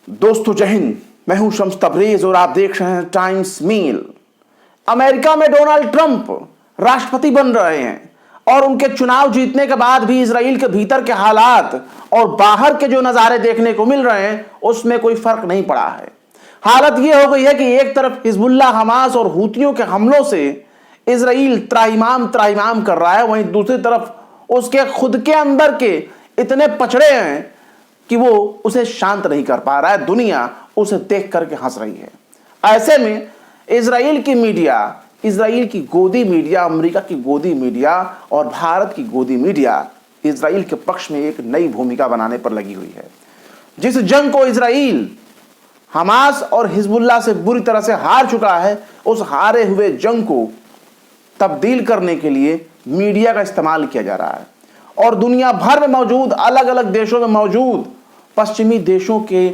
दोस्तों जय हिंद, मैं हूं शम्स तबरेज और आप देख रहे हैं टाइम्स मील। अमेरिका में डोनाल्ड ट्रंप राष्ट्रपति बन रहे हैं और उनके चुनाव जीतने के बाद भी इजराइल के भीतर के हालात और बाहर के जो नजारे देखने को मिल रहे हैं उसमें कोई फर्क नहीं पड़ा है। हालत यह हो गई है कि एक तरफ हिजबुल्लाह, हमास और हूतियों के हमलों से इजराइल त्राहिमाम कर रहा है, वहीं दूसरी तरफ उसके खुद के अंदर के इतने पचड़े हैं कि वो उसे शांत नहीं कर पा रहा है। दुनिया उसे देख करके हंस रही है। ऐसे में इजराइल की मीडिया, इजराइल की गोदी मीडिया, अमेरिका की गोदी मीडिया और भारत की गोदी मीडिया इजराइल के पक्ष में एक नई भूमिका बनाने पर लगी हुई है। जिस जंग को इजराइल हमास और हिजबुल्लाह से बुरी तरह से हार चुका है, उस हारे हुए जंग को तब्दील करने के लिए मीडिया का इस्तेमाल किया जा रहा है और दुनिया भर में मौजूद, अलग अलग देशों में मौजूद पश्चिमी देशों के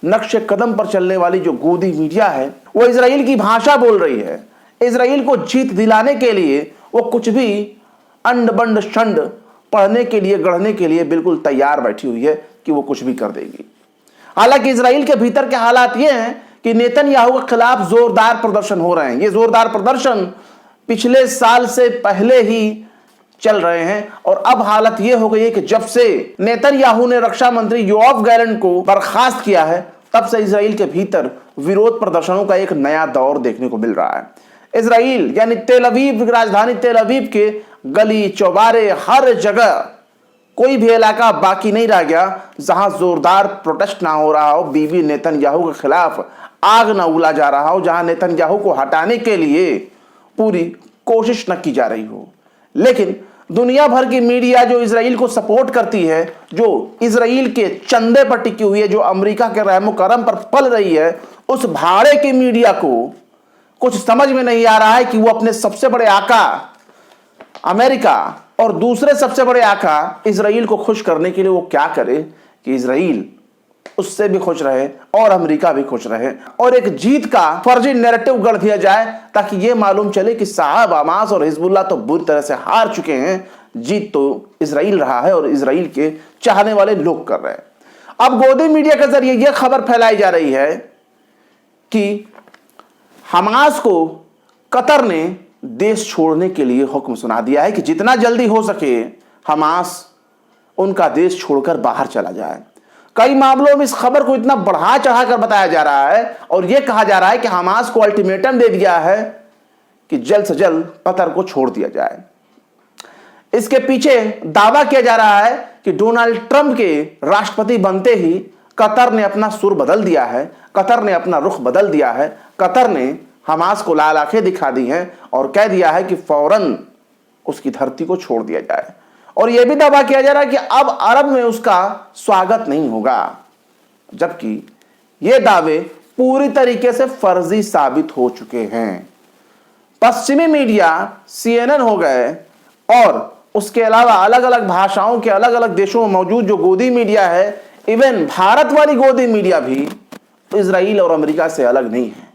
नक्शे कदम पर चलने वाली जो गोदी मीडिया है वो इजराइल की भाषा बोल रही है। इजराइल को जीत दिलाने के लिए वो कुछ भी अंड बंड शंड पढ़ने के लिए, गढ़ने के लिए बिल्कुल तैयार बैठी हुई है कि वो कुछ भी कर देगी। हालांकि इजराइल के भीतर के हालात ये हैं कि नेतन्याहू के खिलाफ जोरदार प्रदर्शन हो रहे हैं। ये जोरदार प्रदर्शन पिछले साल से पहले ही चल रहे हैं और अब हालत यह हो गई है कि जब से नेतन्याहू ने रक्षा मंत्री योआव गैलेंट को बर्खास्त किया है, तब से इजराइल के भीतर विरोध प्रदर्शनों का एक नया दौर देखने को मिल रहा है। इजराइल यानी तेल अवीव, राजधानी तेल अवीव के गली चौबारे, हर जगह कोई भी इलाका बाकी नहीं रह गया जहां जोरदार प्रोटेस्ट ना हो रहा हो, बीबी नेतन्याहू के खिलाफ आग ना उगला जा रहा हो, जहां नेतन्याहू को हटाने के लिए पूरी कोशिश न की जा रही हो। लेकिन दुनिया भर की मीडिया जो इजराइल को सपोर्ट करती है, जो इजराइल के चंदे पर टिकी हुई है, जो अमेरिका के रहमो करम पर पल रही है, उस भाड़े की मीडिया को कुछ समझ में नहीं आ रहा है कि वो अपने सबसे बड़े आका अमेरिका और दूसरे सबसे बड़े आका इजराइल को खुश करने के लिए वो क्या करे कि इजराइल उससे भी खुश रहे और अमेरिका भी खुश रहे और एक जीत का फर्जी नैरेटिव गढ़ दिया जाए ताकि ये मालूम चले कि साहब हमास और हिजबुल्लाह तो बुरी तरह से हार चुके हैं, जीत तो इजराइल रहा है और इजराइल के चाहने वाले लोग कर रहे हैं। अब गोदी मीडिया के जरिए यह खबर फैलाई जा रही है कि हमास को कतर ने देश छोड़ने के लिए हुक्म सुना दिया है कि जितना जल्दी हो सके हमास उनका देश छोड़कर बाहर चला जाए। कई मामलों में इस खबर को इतना बढ़ा चढ़ाकर बताया जा रहा है और यह कहा जा रहा है कि हमास को अल्टीमेटम दे दिया है कि जल्द से जल्द कतर को छोड़ दिया जाए। इसके पीछे दावा किया जा रहा है कि डोनाल्ड ट्रंप के राष्ट्रपति बनते ही कतर ने अपना सुर बदल दिया है, कतर ने अपना रुख बदल दिया है, कतर ने हमास को लाल आंखें दिखा दी हैं और कह दिया है कि फौरन उसकी धरती को छोड़ दिया जाए। और यह भी दावा किया जा रहा है कि अब अरब में उसका स्वागत नहीं होगा, जबकि ये दावे पूरी तरीके से फर्जी साबित हो चुके हैं। पश्चिमी मीडिया, CNN हो गए और उसके अलावा अलग अलग भाषाओं के अलग अलग देशों में मौजूद जो गोदी मीडिया है, इवन भारत वाली गोदी मीडिया भी इजराइल और अमेरिका से अलग नहीं है।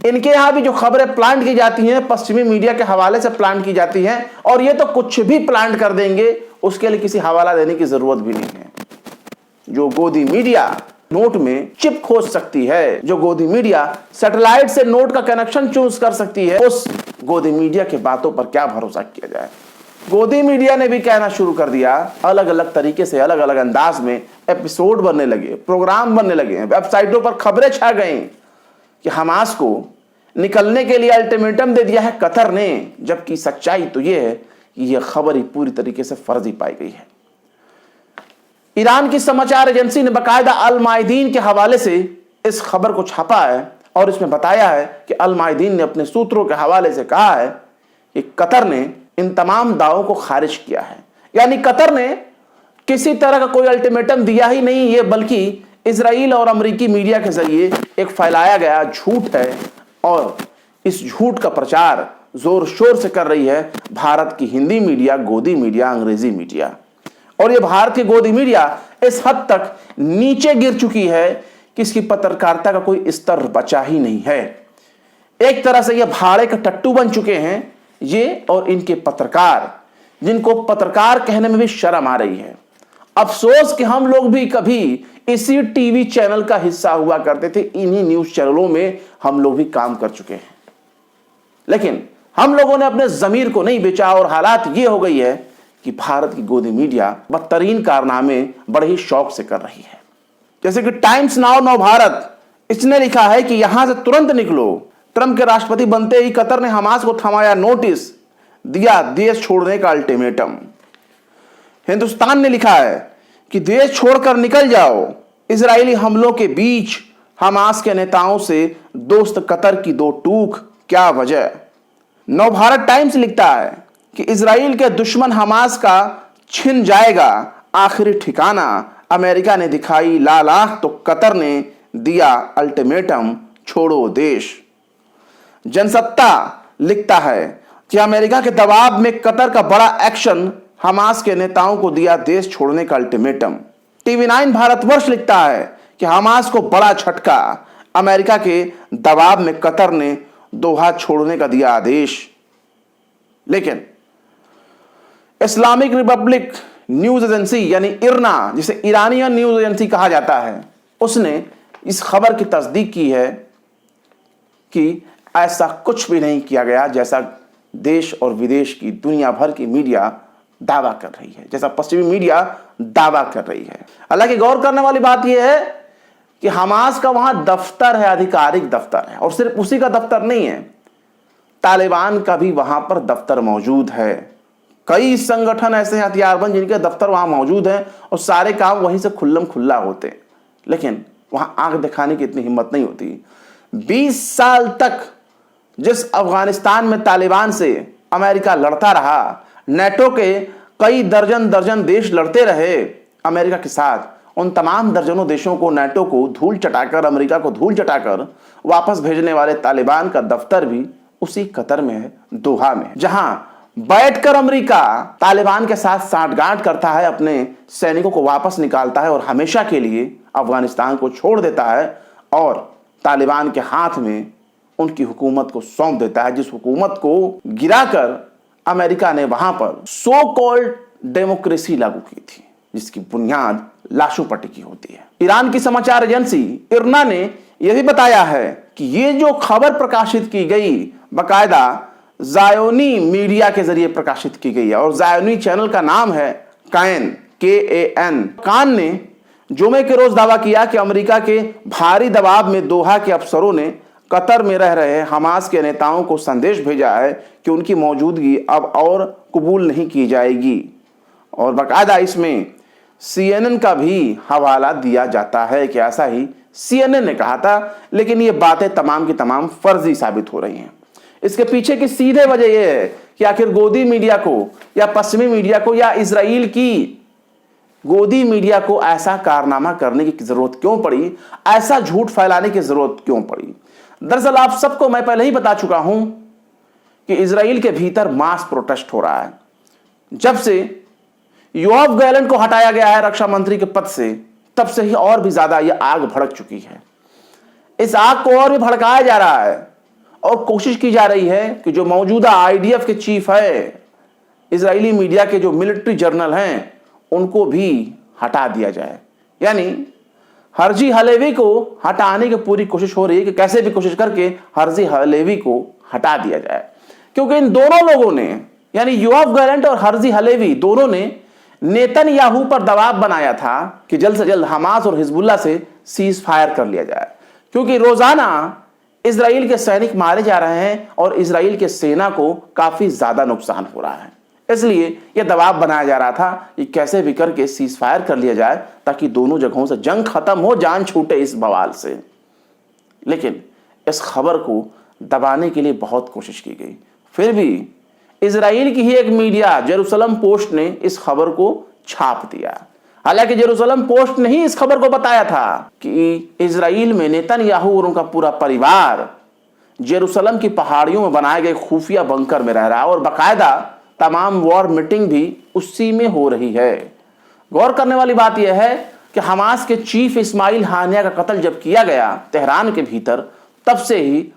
इनके यहां भी जो खबरें प्लांट की जाती हैं पश्चिमी मीडिया के हवाले से प्लांट की जाती हैं और ये तो कुछ भी प्लांट कर देंगे, उसके लिए किसी हवाला देने की जरूरत भी नहीं है। जो गोदी मीडिया नोट में चिप खोज सकती है, जो गोदी मीडिया सैटेलाइट से नोट का कनेक्शन चूज कर सकती है, उस गोदी मीडिया की बातों पर क्या भरोसा किया जाए। गोदी मीडिया ने भी कहना शुरू कर दिया, अलग अलग तरीके से, अलग अलग अंदाज में एपिसोड बनने लगे, प्रोग्राम बनने लगे, वेबसाइटों पर खबरें छा गई कि हमास को निकलने के लिए अल्टीमेटम दे दिया है कतर ने, जबकि सच्चाई तो यह है कि यह खबर ही पूरी तरीके से फर्जी पाई गई है। ईरान की समाचार एजेंसी ने बाकायदा अल मायदीन के हवाले से इस खबर को छापा है और इसमें बताया है कि अल मायदीन ने अपने सूत्रों के हवाले से कहा है कि कतर ने इन तमाम दावों को खारिज किया है। यानी कतर ने किसी तरह का कोई अल्टीमेटम दिया ही नहीं, ये बल्कि इजराइल और अमेरिकी मीडिया के जरिए एक फैलाया गया झूठ है और इस झूठ का प्रचार जोर शोर से कर रही है भारत की हिंदी मीडिया, गोदी मीडिया, अंग्रेजी मीडिया। और ये भारत की गोदी मीडिया इस हद तक नीचे गिर चुकी है कि इसकी पत्रकारिता का कोई स्तर बचा ही नहीं है। एक तरह से ये भाड़े का टट्टू बन चुके हैं ये और इनके पत्रकार, जिनको पत्रकार कहने में भी शर्म आ रही है। अफसोस कि हम लोग भी कभी इसी टीवी चैनल का हिस्सा हुआ करते थे। इन्हीं न्यूज चैनलों में हम लोग भी काम कर चुके हैं, लेकिन हम लोगों ने अपने जमीर को नहीं बेचा और हालात ये हो गई है कि भारत की गोदी मीडिया बदतरीन कारनामे बड़े ही शौक से कर रही है। जैसे कि टाइम्स नाउ नव भारत, इसने लिखा है कि यहां से तुरंत निकलो। ट्रंप के राष्ट्रपति बनते ही कतर ने हमास को थमाया नोटिस, दिया देश छोड़ने का अल्टीमेटम। हिंदुस्तान ने लिखा है कि देश छोड़कर निकल जाओ, इजरायली हमलों के बीच हमास के नेताओं से दोस्त कतर की दो टूक, क्या वजह। नव भारत टाइम्स लिखता है कि इजराइल के दुश्मन हमास का छिन जाएगा आखिरी ठिकाना, अमेरिका ने दिखाई लाल आंख तो कतर ने दिया अल्टीमेटम, छोड़ो देश। जनसत्ता लिखता है कि अमेरिका के दबाव में कतर का बड़ा एक्शन, हमास के नेताओं को दिया देश छोड़ने का अल्टीमेटम। टीवी 9 भारतवर्ष लिखता है कि हमास को बड़ा झटका, अमेरिका के दबाव में कतर ने दोहा छोड़ने का दिया आदेश। लेकिन इस्लामिक रिपब्लिक न्यूज एजेंसी यानी इरना, जिसे ईरानियन न्यूज एजेंसी कहा जाता है, उसने इस खबर की तस्दीक की है कि ऐसा कुछ भी नहीं किया गया जैसा देश और विदेश की दुनिया भर की मीडिया दावा कर रही है, जैसा पश्चिमी मीडिया दावा कर रही है। हालांकि गौर करने वाली बात यह है कि हमास का वहां दफ्तर है, आधिकारिक दफ्तर है, और सिर्फ उसी का दफ्तर नहीं है, तालिबान का भी वहां पर दफ्तर मौजूद है। कई संगठन ऐसे हैं हथियारबंद जिनके दफ्तर वहां मौजूद हैं और सारे काम वहीं से खुल्लम खुल्ला होते हैं, लेकिन वहां आंख दिखाने की इतनी हिम्मत नहीं होती। 20 साल तक जिस अफगानिस्तान में तालिबान से अमेरिका लड़ता रहा, नेटो के कई दर्जन देश लड़ते रहे अमेरिका के साथ, उन तमाम दर्जनों देशों को, नेटो को धूल चटाकर, अमेरिका को धूल चटाकर वापस भेजने वाले तालिबान का दफ्तर भी उसी कतर में है, दोहा में, जहां बैठकर अमेरिका तालिबान के साथ सांठगांठ करता है, अपने सैनिकों को वापस निकालता है और हमेशा के लिए अफगानिस्तान को छोड़ देता है और तालिबान के हाथ में उनकी हुकूमत को सौंप देता है, जिस हुकूमत को गिराकर अमेरिका ने वहां पर सो कॉल्ड डेमोक्रेसी लागू की थी, जिसकी बुनियाद लाशों पर टिकी होती है। ईरान की समाचार एजेंसी इरना ने यह भी बताया है कि ये जो खबर प्रकाशित की गई बाकायदा जायोनी मीडिया के जरिए प्रकाशित की गई है, और जायोनी चैनल का नाम है कैन, KAN। कान ने जुमे के रोज दावा किया कि अमेरिका के भारी दबाव में दोहा के अफसरों ने कतर में रह रहे हमास के नेताओं को संदेश भेजा है कि उनकी मौजूदगी अब और कबूल नहीं की जाएगी, और बाकायदा इसमें CNN का भी हवाला दिया जाता है कि ऐसा ही CNN ने कहा था, लेकिन ये बातें तमाम की तमाम फर्जी साबित हो रही हैं। इसके पीछे की सीधे वजह यह है कि आखिर गोदी मीडिया को या पश्चिमी मीडिया को या इजराइल की गोदी मीडिया को ऐसा कारनामा करने की जरूरत क्यों पड़ी, ऐसा झूठ फैलाने की जरूरत क्यों पड़ी। दरअसल आप सबको मैं पहले ही बता चुका हूं कि इजराइल के भीतर मास प्रोटेस्ट हो रहा है। जब से योआव गैलेंट को हटाया गया है रक्षा मंत्री के पद से, तब से ही और भी ज्यादा यह आग भड़क चुकी है। इस आग को और भी भड़काया जा रहा है और कोशिश की जा रही है कि जो मौजूदा IDF के चीफ है, इजरायली मीडिया के जो मिलिट्री जर्नल हैं, उनको भी हटा दिया जाए। यानी हर्जी हलेवी को हटाने की पूरी कोशिश हो रही है कि कैसे भी कोशिश करके हर्जी हलेवी को हटा दिया जाए, क्योंकि इन दोनों लोगों ने, यानी योआव गैलेंट और हर्जी हलेवी, दोनों ने नेतन्याहू पर दबाव बनाया था कि जल्द से जल्द हमास और हिजबुल्लाह से सीज फायर कर लिया जाए, क्योंकि रोजाना इजराइल के सैनिक मारे जा रहे हैं और इजराइल के सेना को काफी ज्यादा नुकसान हो रहा है। इसलिए यह दबाव बनाया जा रहा था कि कैसे भी करके सीज फायर कर लिया जाए ताकि दोनों जगहों से जंग खत्म हो, जान छूटे इस बवाल से। लेकिन इस खबर को दबाने के लिए बहुत कोशिश की गई, फिर भी इजराइल की ही एक मीडिया जेरूसलम पोस्ट ने इस खबर को छाप दिया। हालांकि जेरूसलम पोस्ट ने ही इस खबर को बताया था कि इजराइल में नेतन्याहू और उनका पूरा परिवार जेरूसलम की पहाड़ियों में बनाए गए खुफिया बंकर में रह रहा है और बाकायदा तमाम वॉर मीटिंग भी उसी में हो रही है। गौर करने वाली बात यह है कि हमास के चीफ इस्माइल हानिया का कत्ल जब किया गया तेहरान के भीतर, तब से ही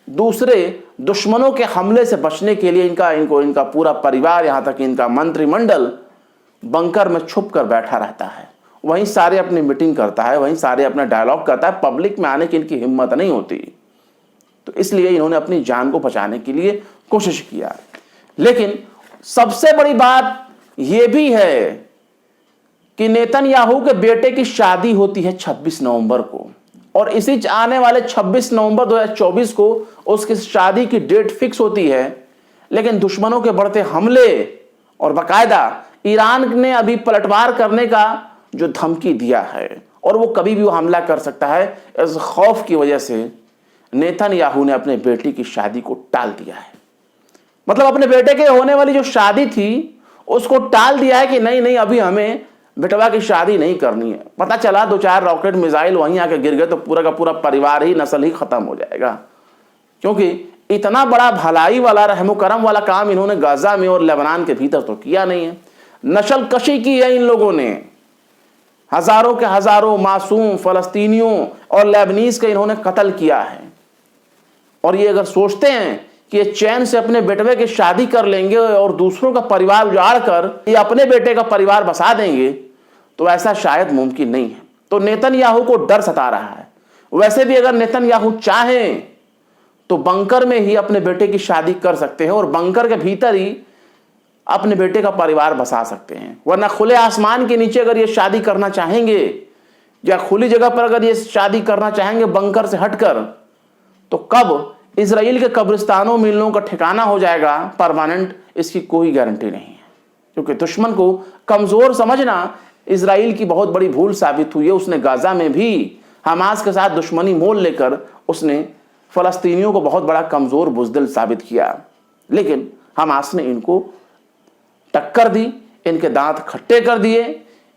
दूसरे दुश्मनों के हमले से बचने के लिए इनका पूरा परिवार, यहां तक इनका मंत्रिमंडल बंकर में छुप कर बैठा रहता है वहीं सारे अपनी मीटिंग करता है, वहीं सारे अपना डायलॉग करता है, पब्लिक में आने की इनकी हिम्मत नहीं होती। तो इसलिए इन्होंने अपनी जान को बचाने के लिए कोशिश किया। लेकिन सबसे बड़ी बात यह भी है कि नेतन्याहू के बेटे की शादी होती है 26 नवंबर को, और इसी आने वाले 26 नवंबर 2024 को उसकी शादी की डेट फिक्स होती है। लेकिन दुश्मनों के बढ़ते हमले और बाकायदा ईरान ने अभी पलटवार करने का जो धमकी दिया है, और वो कभी भी वो हमला कर सकता है, इस खौफ की वजह से नेतन्याहू ने अपने बेटी की शादी को टाल दिया है। मतलब अपने बेटे के होने वाली जो शादी थी उसको टाल दिया है कि नहीं नहीं, अभी हमें बेटवा की शादी नहीं करनी है। पता चला 2-4 रॉकेट मिसाइल वहीं आके गिर गए तो पूरा का पूरा परिवार ही, नस्ल ही खत्म हो जाएगा। क्योंकि इतना बड़ा भलाई वाला, रहमो करम वाला काम इन्होंने गाजा में और लेबनान के भीतर तो किया नहीं है। नस्ल कशी की है इन लोगों ने, हजारों के हजारों मासूम फलस्तीनियों और लेबनीज का इन्होंने कत्ल किया है। और ये अगर सोचते हैं कि ये चैन से अपने बेटवे की शादी कर लेंगे और दूसरों का परिवार उजाड़ कर ये अपने बेटे का परिवार बसा देंगे, तो ऐसा शायद मुमकिन नहीं है। तो नेतन्याहू को डर सता रहा है। वैसे भी अगर नेतन्याहू चाहें तो बंकर में ही अपने बेटे की शादी कर सकते हैं और बंकर के भीतर ही अपने बेटे का परिवार बसा सकते हैं। वरना खुले आसमान के नीचे अगर ये शादी करना चाहेंगे या खुली जगह पर अगर ये शादी करना चाहेंगे बंकर से हटकर, तो कब इजराइल के कब्रिस्तानों में इन लोगों का ठिकाना हो जाएगा परमानेंट, इसकी कोई गारंटी नहीं है। क्योंकि दुश्मन को कमजोर समझना इजराइल की बहुत बड़ी भूल साबित हुई है। उसने गाजा में भी हमास के साथ दुश्मनी मोल लेकर उसने फलस्तीनियों को बहुत बड़ा कमजोर बुजदिल साबित किया। लेकिन हमास ने इनको टक्कर दी, इनके दांत खट्टे कर दिए,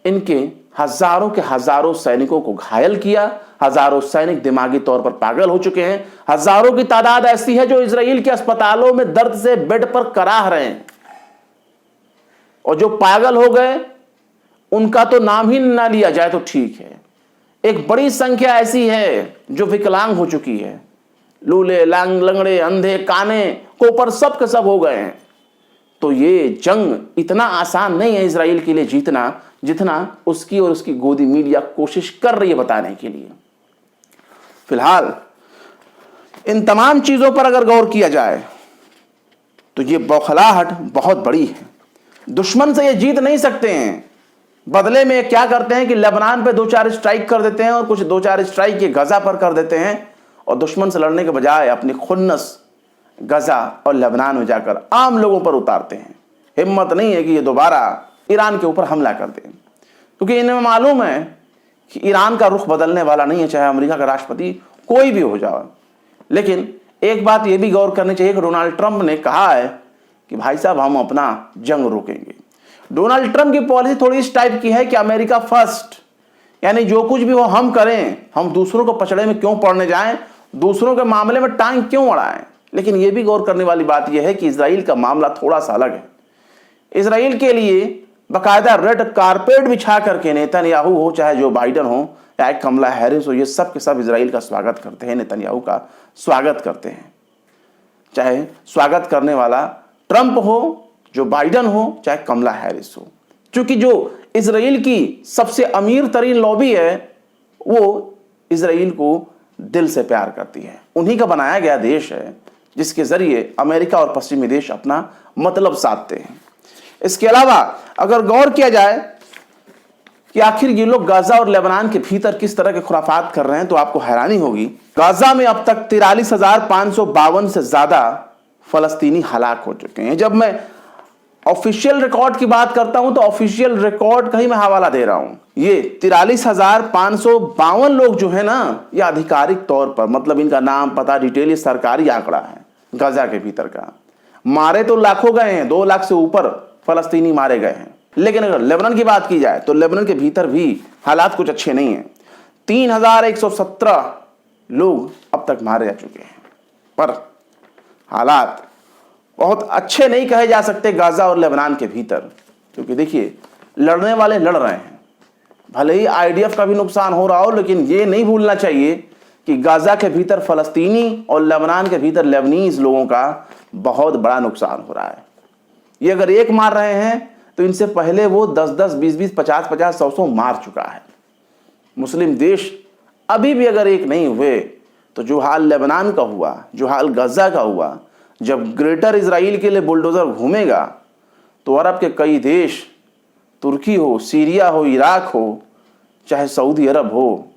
इनके हजारों के हजारों सैनिकों को घायल किया। हजारों सैनिक दिमागी तौर पर पागल हो चुके हैं। हजारों की तादाद ऐसी है जो इजराइल के अस्पतालों में दर्द से बेड पर कराह रहे हैं, और जो पागल हो गए उनका तो नाम ही ना लिया जाए तो ठीक है। एक बड़ी संख्या ऐसी है जो विकलांग हो चुकी है, लूले लंगड़े अंधे काने कोपर सब के सब हो गए हैं। तो ये जंग इतना आसान नहीं है इजराइल के लिए जीतना, जितना उसकी और उसकी गोदी मीडिया कोशिश कर रही है बताने के लिए। फिलहाल इन तमाम चीजों पर अगर गौर किया जाए तो ये बौखलाहट बहुत बड़ी है। दुश्मन से ये जीत नहीं सकते हैं। बदले में क्या करते हैं कि लेबनान पे 2-4 स्ट्राइक कर देते हैं और कुछ 2-4 स्ट्राइक ये गजा पर कर देते हैं, और दुश्मन से लड़ने के बजाय अपनी खुन्नस गजा और लेबनान में जाकर आम लोगों पर उतारते हैं। हिम्मत नहीं है कि ये दोबारा ईरान के ऊपर हमला कर दें, क्योंकि इन्हें मालूम है कि ईरान का रुख बदलने वाला नहीं है, चाहे अमेरिका का राष्ट्रपति कोई भी हो जाए। लेकिन एक बात यह भी गौर करनी चाहिए कि डोनाल्ड ट्रंप ने कहा है कि भाई साहब हम अपना जंग रोकेंगे। डोनाल्ड ट्रंप की पॉलिसी थोड़ी इस टाइप की है कि अमेरिका फर्स्ट, यानी जो कुछ भी हो हम करें, हम दूसरों को पछड़े में क्यों पड़ने जाएं, दूसरों के मामले में टांग क्यों अड़ाएं। लेकिन यह भी गौर करने वाली बात यह है कि इजराइल का मामला थोड़ा सा अलग है। इजराइल के लिए बाकायदा रेड कारपेट बिछा करके नेतन्याहू हो, चाहे जो बाइडन हो, चाहे कमला हैरिस हो, ये सब के सब इजराइल का स्वागत करते हैं, नेतन्याहू का स्वागत करते हैं। चाहे स्वागत करने वाला ट्रंप हो, जो बाइडन हो, चाहे कमला हैरिस हो। क्योंकि जो इजराइल की सबसे अमीर तरीन लॉबी है वो इजराइल को दिल से प्यार करती है। उन्हीं का बनाया गया देश है जिसके जरिए अमेरिका और पश्चिमी देश अपना मतलब साधते हैं। इसके अलावा अगर गौर किया जाए कि आखिर ये लोग गाजा और लेबनान के भीतर किस तरह के खुराफात कर रहे हैं, तो आपको हैरानी होगी। गाजा में अब तक 43,552 से ज्यादा फलस्तीनी हलाक हो चुके हैं। जब मैं ऑफिशियल रिकॉर्ड की बात करता हूं तो ऑफिशियल रिकॉर्ड का ही मैं हवाला दे रहा हूं। ये 43,552 लोग जो है ना, ये आधिकारिक तौर पर, मतलब इनका नाम पता डिटेल, ये सरकारी आंकड़ा है गाजा के भीतर का। मारे तो लाखों गए हैं, 2 लाख से ऊपर फलस्तीनी मारे गए हैं। लेकिन अगर लेबनान की बात की जाए तो लेबनान के भीतर भी हालात कुछ अच्छे नहीं हैं। 3,117 लोग अब तक मारे जा चुके हैं, पर हालात बहुत अच्छे नहीं कहे जा सकते गाजा और लेबनान के भीतर। क्योंकि देखिए, लड़ने वाले लड़ रहे हैं, भले ही आईडीएफ का भी नुकसान हो रहा हो, लेकिन ये नहीं भूलना चाहिए कि गाजा के भीतर फलस्तीनी और लेबनान के भीतर लेबनीज लोगों का बहुत बड़ा नुकसान हो रहा है। ये अगर एक मार रहे हैं तो इनसे पहले वो 10-10, 20-20, 50-50, 100-100 मार चुका है। मुस्लिम देश अभी भी अगर एक नहीं हुए तो जो हाल लेबनान का हुआ, जो हाल गजा का हुआ, जब ग्रेटर इजराइल के लिए बुलडोजर घूमेगा तो अरब के कई देश, तुर्की हो, सीरिया हो, इराक हो, चाहे सऊदी अरब हो,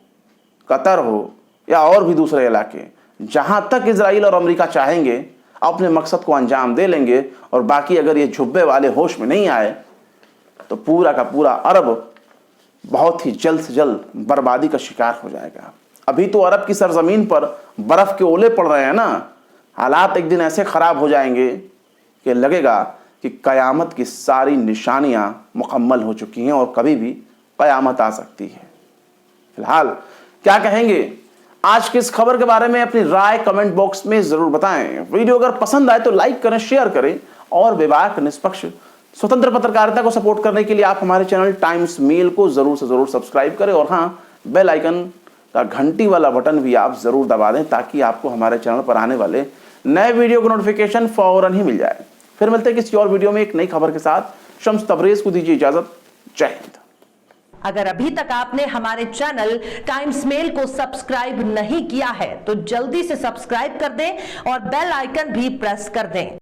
कतर हो या और भी दूसरे इलाके, जहां तक इजराइल और अमेरिका चाहेंगे अपने मकसद को अंजाम दे लेंगे। और बाकी अगर ये झुब्बे वाले होश में नहीं आए तो पूरा का पूरा अरब बहुत ही जल्द से जल्द बर्बादी का शिकार हो जाएगा। अभी तो अरब की सरजमीन पर बर्फ के ओले पड़ रहे हैं ना, हालात एक दिन ऐसे खराब हो जाएंगे कि लगेगा कि कयामत की सारी निशानियां मुकम्मल हो चुकी हैं और कभी भी कयामत आ सकती है। फिलहाल क्या कहेंगे आज की इस खबर के बारे में, अपनी राय कमेंट बॉक्स में जरूर बताएं। वीडियो अगर पसंद आए तो लाइक करें, शेयर करें और विवेक, निष्पक्ष, स्वतंत्र पत्रकारिता को सपोर्ट करने के लिए आप हमारे चैनल टाइम्स मेल को जरूर से जरूर सब्सक्राइब करें और हाँ, बेल आइकन का घंटी वाला बटन भी आप जरूर दबा दें ताकि आपको हमारे चैनल पर आने वाले नए वीडियो का नोटिफिकेशन फौरन ही मिल जाए। फिर मिलते हैं किसी और वीडियो में एक नई खबर के साथ। शम्स तबरेज को दीजिए इजाजत। जय हिंद। अगर अभी तक आपने हमारे चैनल टाइम्स मेल को सब्सक्राइब नहीं किया है तो जल्दी से सब्सक्राइब कर दें और बेल आइकन भी प्रेस कर दें।